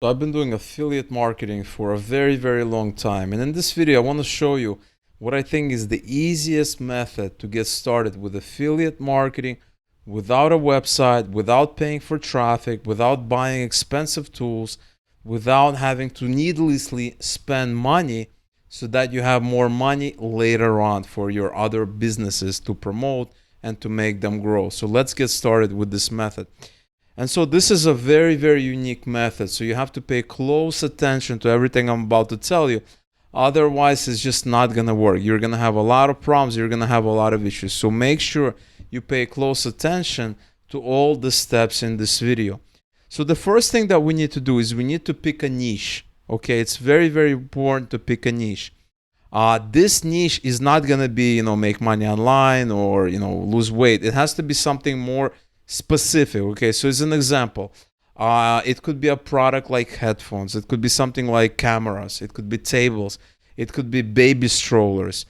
So I've been doing affiliate marketing for a very long time. And in this video, I want to show you what I think is the easiest method to get started with affiliate marketing without a website, without paying for traffic, without buying expensive tools, without having to needlessly spend money so that you have more money later on for your other businesses to promote and to make them grow. So let's get started with this method. And so this is a very unique method. So you have to pay close attention to everything I'm about to tell you. Otherwise, it's just not going to work. You're going to have a lot of problems. You're going to have a lot of issues. So make sure you pay close attention to all the steps in this video. So the first thing that we need to do is we need to pick a niche. Okay, it's very important to pick a niche. This niche is not going to be, make money online or, lose weight. It has to be something more specific. Okay, so as an example, it could be a product like headphones, it could be something like cameras, it could be tables, it could be baby strollers,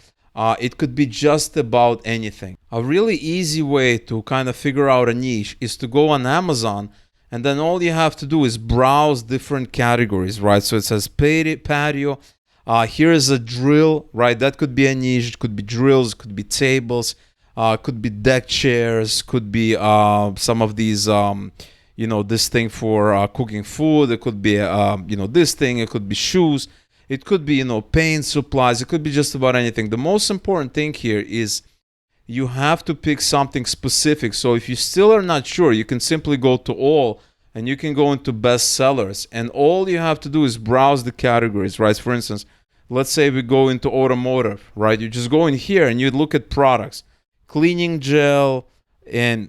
it could be just about anything. A really easy way to kind of figure out a niche is to go on Amazon, and then all you have to do is browse different categories, right? So it says patio, here's a drill, right? That could be a niche. It could be drills, it could be tables, could be deck chairs, could be some of these, this thing for cooking food. It could be, this thing. It could be shoes. It could be, paint supplies. It could be just about anything. The most important thing here is you have to pick something specific. So if you still are not sure, you can simply go to all and you can go into best sellers. And all you have to do is browse the categories, right? For instance, let's say we go into automotive, right? You just go in here and you look at products. Cleaning gel, and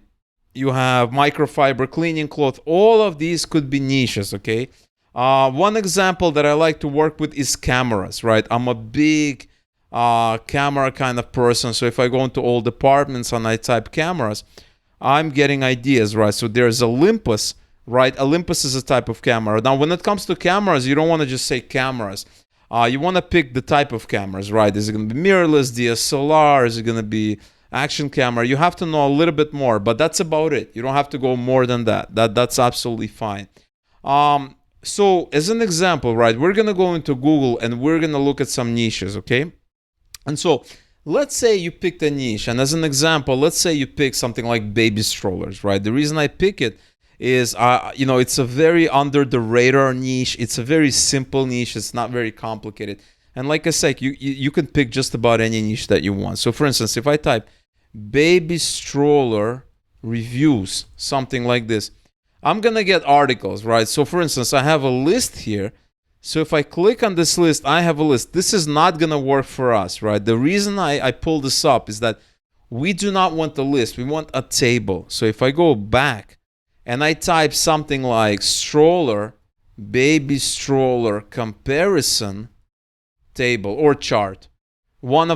you have microfiber cleaning cloth. All of these could be niches, okay? One example that I like to work with is cameras, right? I'm a big camera kind of person, so if I go into all departments and I type cameras, I'm getting ideas, right? So there's Olympus, right? Olympus is a type of camera. Now, when it comes to cameras, you don't want to just say cameras. You want to pick the type of cameras, right? Is it going to be mirrorless, DSLR? Is it going to be action camera? You have to know a little bit more, but that's about it. You don't have to go more than that. That's absolutely fine. So as an example, right, we're gonna go into Google and we're gonna look at some niches, okay? And so let's say you picked a niche, and as an example, let's say you pick something like baby strollers, right? The reason I pick it is, it's a very under the radar niche. It's a very simple niche. It's not very complicated. And like I said, you can pick just about any niche that you want. So for instance, if I type baby stroller reviews, something like this, I'm gonna get articles, right? So for instance, I have a list here. So if I click on this list, I have a list. This is not gonna work for us, right? The reason I pull this up is that we do not want the list. We want a table. So if I go back and I type something like stroller, baby stroller comparison table or chart, one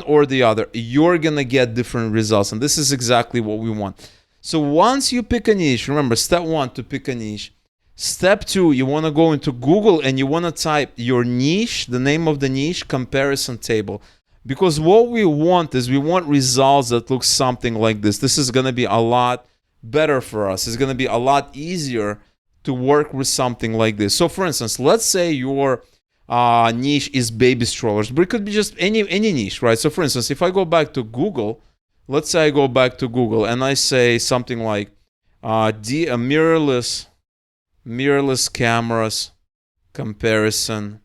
or the other, you're gonna get different results, and this is exactly what we want. So once you pick a niche, remember, step one, to pick a niche. Step two, you want to go into Google and you want to type your niche, the name of the niche, comparison table, because what we want is we want results that look something like this. This is going to be a lot better for us. It's going to be a lot easier to work with something like this. So for instance, let's say your niche is baby strollers, but it could be just any niche, right? So for instance, if I go back to Google, let's say I go back to Google and I say something like mirrorless cameras comparison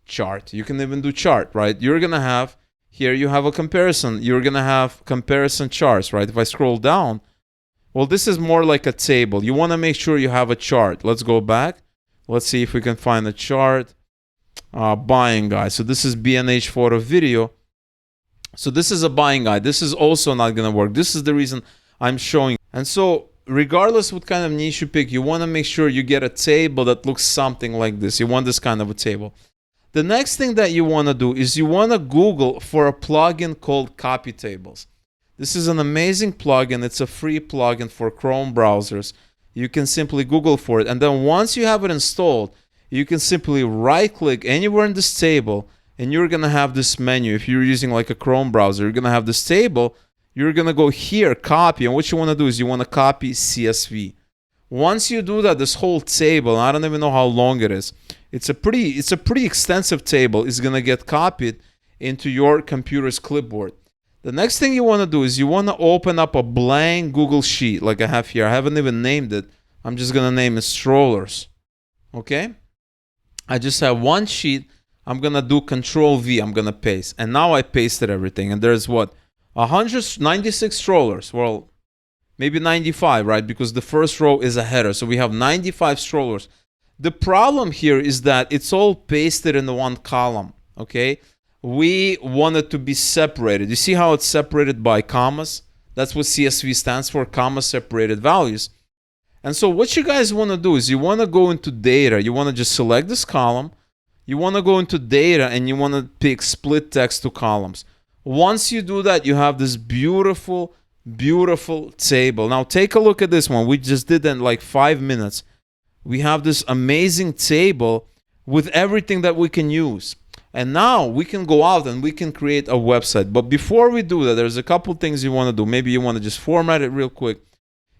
chart. You can even do chart, right? You're gonna have here, you have a comparison. You're gonna have comparison charts, right? If I scroll down, well, this is more like a table. You want to make sure you have a chart. Let's go back. Let's see if we can find a chart. Buying guide. So this is B&H photo video. So this is a buying guide. This is also not going to work. This is the reason I'm showing. And so regardless what kind of niche you pick, you want to make sure you get a table that looks something like this. You want this kind of a table. The next thing that you want to do is you want to Google for a plugin called Copy Tables. This is an amazing plugin. It's a free plugin for Chrome browsers. You can simply Google for it. And then once you have it installed, you can simply right-click anywhere in this table, and you're going to have this menu. If you're using like a Chrome browser, you're going to have this table. You're going to go here, copy. And what you want to do is you want to copy CSV. Once you do that, this whole table, I don't even know how long it is. It's a pretty extensive table. Is gonna get copied into your computer's clipboard. The next thing you want to do is you want to open up a blank Google Sheet like I have here. I haven't even named it. I'm just gonna name it strollers. Okay? I just have one sheet. I'm gonna do Control V. I'm gonna paste, and now I pasted everything. And there's what, 196 strollers. Well, maybe 95, right? Because the first row is a header. So we have 95 strollers. The problem here is that it's all pasted in the one column, okay? We want it to be separated. You see how it's separated by commas? That's what CSV stands for, comma separated values. And so what you guys want to do is you want to go into data. You want to just select this column. You want to go into data and you want to pick split text to columns. Once you do that, you have this beautiful table. Now take a look at this one. We just did it in like 5 minutes. We have this amazing table with everything that we can use. And now we can go out and we can create a website. But before we do that, there's a couple things you want to do. Maybe you want to just format it real quick.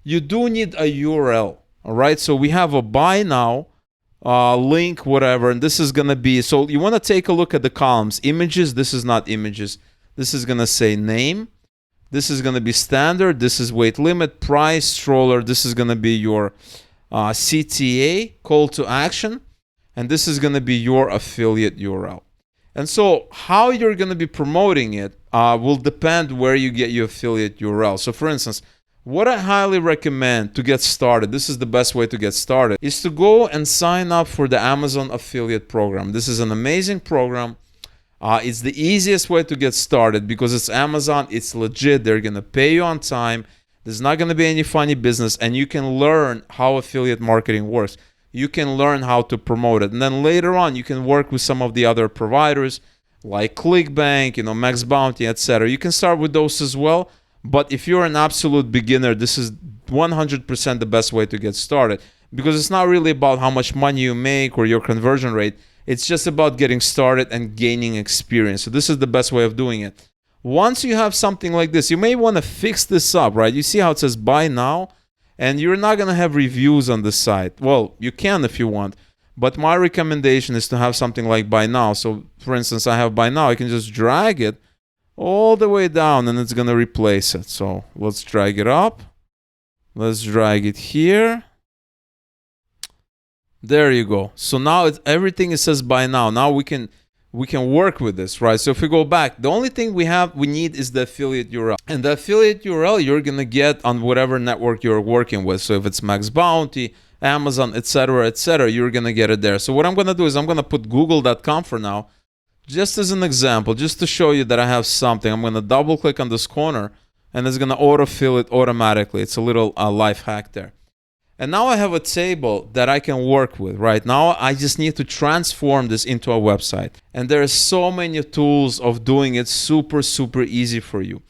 You do need a URL. All right. So we have a buy now link, whatever. And this is going to be, so you want to take a look at the columns. Images. This is not images. This is going to say name. This is going to be standard. This is weight limit, price, stroller. This is going to be your CTA, call to action. And this is going to be your affiliate URL. And so how you're going to be promoting it will depend where you get your affiliate URL. So for instance, what I highly recommend to get started, this is the best way to get started, is to go and sign up for the Amazon affiliate program. This is an amazing program. It's the easiest way to get started because it's Amazon. It's legit. They're going to pay you on time. There's not going to be any funny business, and you can learn how affiliate marketing works. You can learn how to promote it. And then later on, you can work with some of the other providers like ClickBank, Max Bounty, etc. You can start with those as well. But if you're an absolute beginner, this is 100% the best way to get started because it's not really about how much money you make or your conversion rate. It's just about getting started and gaining experience. So this is the best way of doing it. Once you have something like this, you may want to fix this up, right? You see how it says buy now? And you're not going to have reviews on the site. Well, you can if you want. But my recommendation is to have something like buy now. So for instance, I have buy now. I can just drag it all the way down and it's going to replace it. So let's drag it up. Let's drag it here. There you go. So now everything it says buy now. Now we can work with this, right? So if we go back, the only thing we need is the affiliate URL. And the affiliate URL you're going to get on whatever network you're working with. So if it's Max Bounty, Amazon, etc., you're going to get it there. So what I'm going to do is I'm going to put google.com for now, just as an example, just to show you that I have something. I'm going to double click on this corner and it's going to autofill it automatically. It's a little life hack there. And now I have a table that I can work with. Right now, I just need to transform this into a website. And there are so many tools of doing it super easy for you.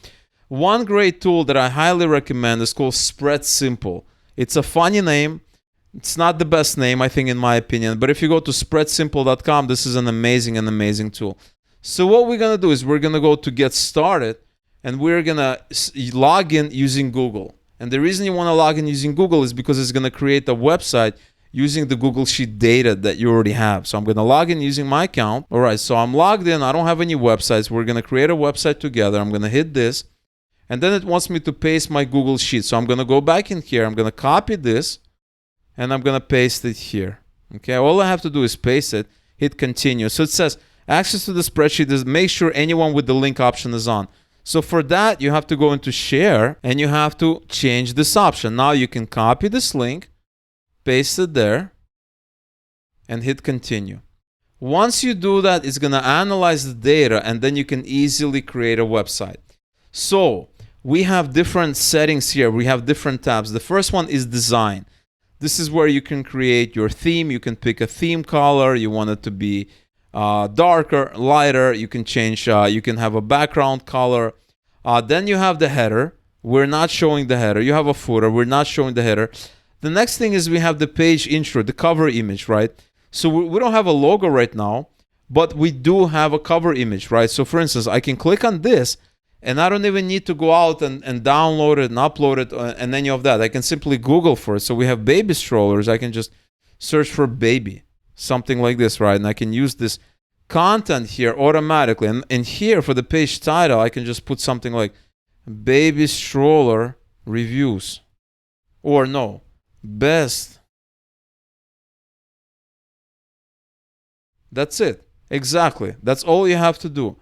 One great tool that I highly recommend is called SpreadSimple. It's a funny name. It's not the best name, I think, in my opinion. But if you go to SpreadSimple.com, this is an amazing tool. So what we're going to do is we're going to go to Get Started, and we're going to log in using Google. And the reason you want to log in using Google is because it's going to create a website using the Google Sheet data that you already have. So I'm going to log in using my account. All right, so I'm logged in. I don't have any websites. We're going to create a website together. I'm going to hit this. And then it wants me to paste my Google Sheet. So I'm going to go back in here. I'm going to copy this. And I'm going to paste it here. Okay, all I have to do is paste it. Hit continue. So it says access to the spreadsheet is make sure anyone with the link option is on. So for that, you have to go into share and you have to change this option. Now you can copy this link, paste it there, and hit continue. Once you do that, it's going to analyze the data and then you can easily create a website. So we have different settings here. We have different tabs. The first one is design. This is where you can create your theme. You can pick a theme color. You want it to be darker, lighter. You can change, you can have a background color. Then you have the header. We're not showing the header. You have a footer. We're not showing the header. The next thing is we have the page intro, the cover image, right? So we don't have a logo right now, but we do have a cover image, right? So for instance, I can click on this And I don't even need to go out and download it and upload it and any of that. I can simply Google for it. So we have baby strollers. I can just search for baby, something like this, right? And I can use this content here automatically. And here for the page title, I can just put something like baby stroller reviews. Or no, best. That's it. Exactly. That's all you have to do.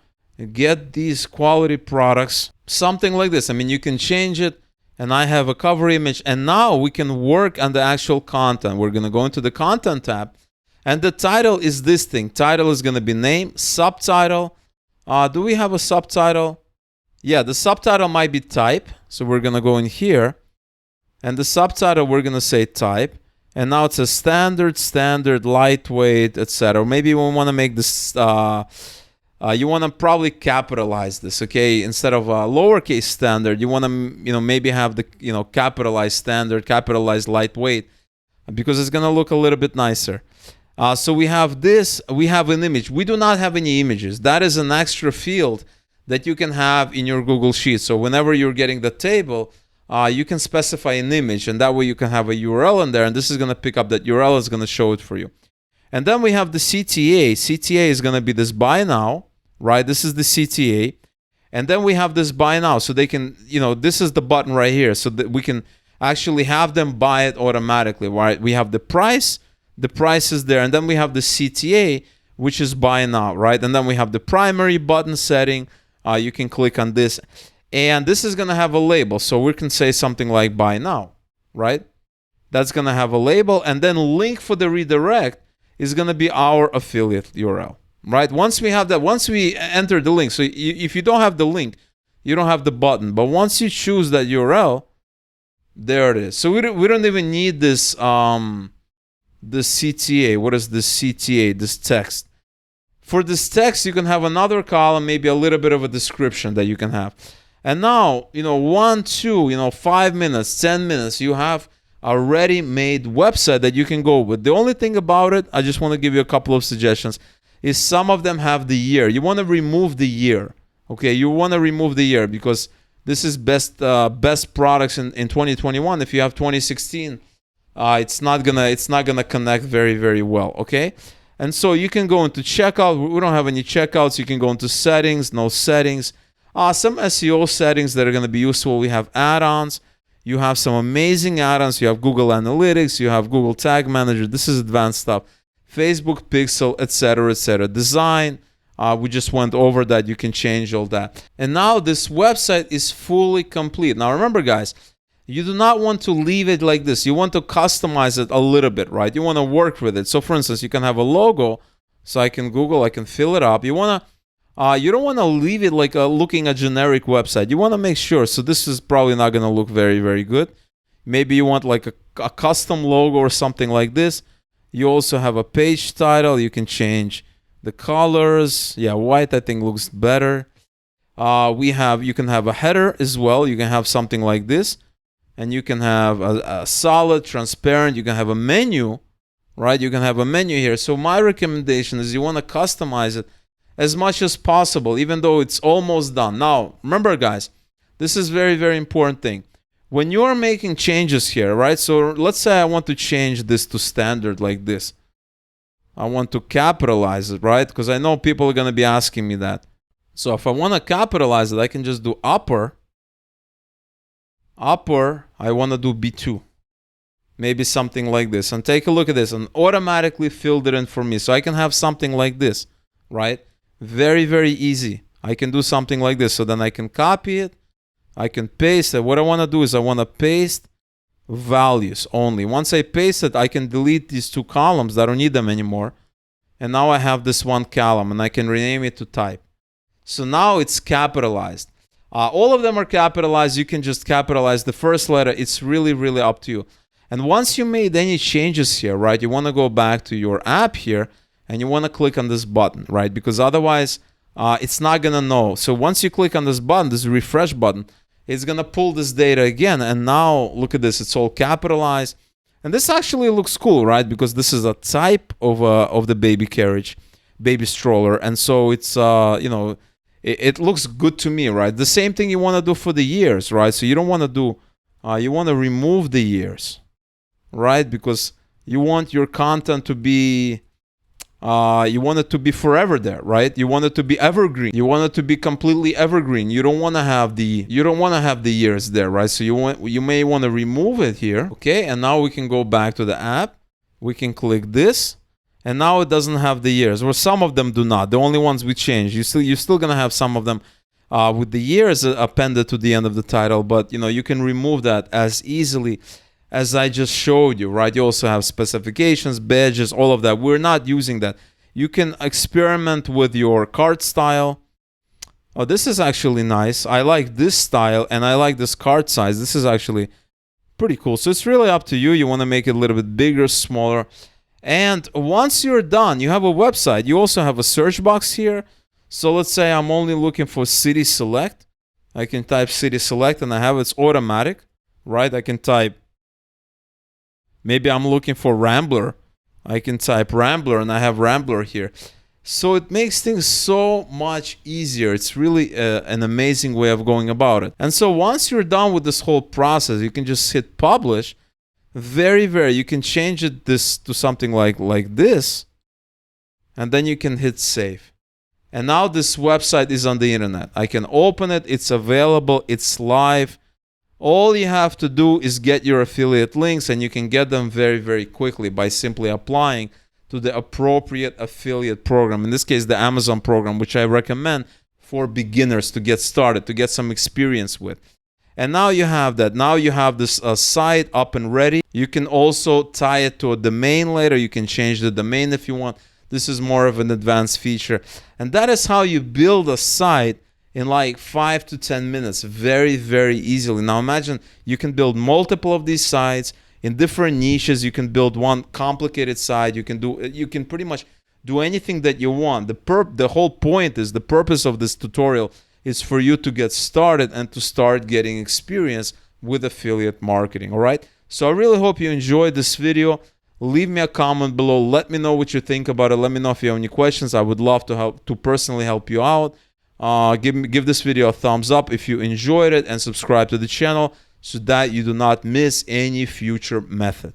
Get these quality products, something like this. I mean, you can change it, and I have a cover image, and now we can work on the actual content. We're going to go into the content tab, and the title is this thing. Title is going to be name, subtitle. Do we have a subtitle? Yeah, the subtitle might be type. So we're going to go in here, and the subtitle, we're going to say type. And now it's a standard, lightweight, etc. Maybe we want to make this, you want to probably capitalize this, okay? Instead of lowercase standard, you want to, maybe have the, capitalized standard, capitalized lightweight, because it's going to look a little bit nicer. So we have this, we have an image. We do not have any images. That is an extra field that you can have in your Google Sheets. So whenever you're getting the table, you can specify an image, and that way you can have a URL in there, and this is going to pick up that URL, is going to show it for you. And then we have the CTA. CTA is going to be this buy now, right? This is the CTA. And then we have this buy now, so they can, this is the button right here, so that we can actually have them buy it automatically, right? We have the price is there, and then we have the CTA, which is buy now, right? And then we have the primary button setting. You can click on this. And this is going to have a label. So we can say something like buy now, right? That's going to have a label. And then link for the redirect is going to be our affiliate URL, right? Once we have that, once we enter the link. So if you don't have the link, you don't have the button. But once you choose that URL, there it is. So we don't even need this, the CTA. What is this CTA, this text? For this text, you can have another column, maybe a little bit of a description that you can have. And now, 1, 2, 5 minutes, 10 minutes, you have a ready-made website that you can go with. The only thing about it, I just want to give you a couple of suggestions, is some of them have the year. You want to remove the year, okay? You want to remove the year because this is best products in 2021. If you have 2016, it's not gonna connect very, very well, okay? And so you can go into checkout. We don't have any checkouts. You can go into settings, no settings. Some SEO settings that are going to be useful. We have add-ons. You have some amazing add-ons. You have Google Analytics. You have Google Tag Manager. This is advanced stuff. Facebook Pixel, etc., etc. Design. We just went over that. You can change all that. And now this website is fully complete. Now remember, guys, you do not want to leave it like this. You want to customize it a little bit, right? You want to work with it. So for instance, you can have a logo. So I can fill it up. You don't want to leave it like looking a generic website. You want to make sure. So this is probably not going to look very, very good. Maybe you want like a custom logo or something like this. You also have a page title. You can change the colors. Yeah, white I think looks better. You can have a header as well. You can have something like this. And you can have a solid, transparent. You can have a menu, right? You can have a menu here. So my recommendation is you want to customize it as much as possible, even though it's almost done. Now, remember, guys, this is very, very important thing. When you are making changes here, right? So let's say I want to change this to standard like this. I want to capitalize it, right? Because I know people are going to be asking me that. So if I want to capitalize it, I can just do upper. I want to do B2. Maybe something like this. And take a look at this and automatically filled it in for me. So I can have something like this, right? Very, very easy. I can do something like this. So then I can copy it. I can paste it. What I want to do is I want to paste values only. Once I paste it, I can delete these two columns. I don't need them anymore. And now I have this one column and I can rename it to type. So now it's capitalized. All of them are capitalized. You can just capitalize the first letter. It's really, really up to you. And once you made any changes here, right, you want to go back to your app here and you want to click on this button, right? Because otherwise, it's not going to know. So once you click on this button, this refresh button, it's going to pull this data again. And now look at this. It's all capitalized. And this actually looks cool, right? Because this is a type of the baby carriage, baby stroller. And so it's, it looks good to me, right? The same thing you want to do for the years, right? So you don't want to do, you want to remove the years, right? Because you want your content to be, you want it to be forever there, right? You want it to be evergreen. You want it to be completely evergreen. You don't want to have the years there, right? So you may want to remove it here, okay? And now we can go back to the app. We can click this, and now it doesn't have the years. Well, some of them do not. The only ones we change. You're still gonna have some of them with the years appended to the end of the title, but you can remove that as easily as I just showed you, right? You also have specifications, badges, all of that. We're not using that. You can experiment with your card style. Oh, this is actually nice. I like this style, and I like this card size. This is actually pretty cool. So it's really up to you. You want to make it a little bit bigger, smaller. And once you're done, you have a website. You also have a search box here. So let's say I'm only looking for city select. I can type city select, and I have it's automatic, right? I can type, maybe I'm looking for Rambler. I can type Rambler, and I have Rambler here. So it makes things so much easier. It's really an amazing way of going about it. And so once you're done with this whole process, you can just hit publish. You can change it to something like this, and then you can hit save. And now this website is on the internet. I can open it. It's available. It's live. All you have to do is get your affiliate links, and you can get them very, very quickly by simply applying to the appropriate affiliate program. In this case, the Amazon program, which I recommend for beginners to get started, to get some experience with. And now you have that. Now you have this site up and ready. You can also tie it to a domain later. You can change the domain if you want. This is more of an advanced feature. And that is how you build a site in like 5 to 10 minutes, very, very easily. Now imagine you can build multiple of these sites in different niches. You can build one complicated site. You can pretty much do anything that you want. The whole point is, the purpose of this tutorial is for you to get started and to start getting experience with affiliate marketing, all right? So I really hope you enjoyed this video. Leave me a comment below. Let me know what you think about it. Let me know if you have any questions. I would love to personally help you out. Give this video a thumbs up if you enjoyed it, and subscribe to the channel so that you do not miss any future methods.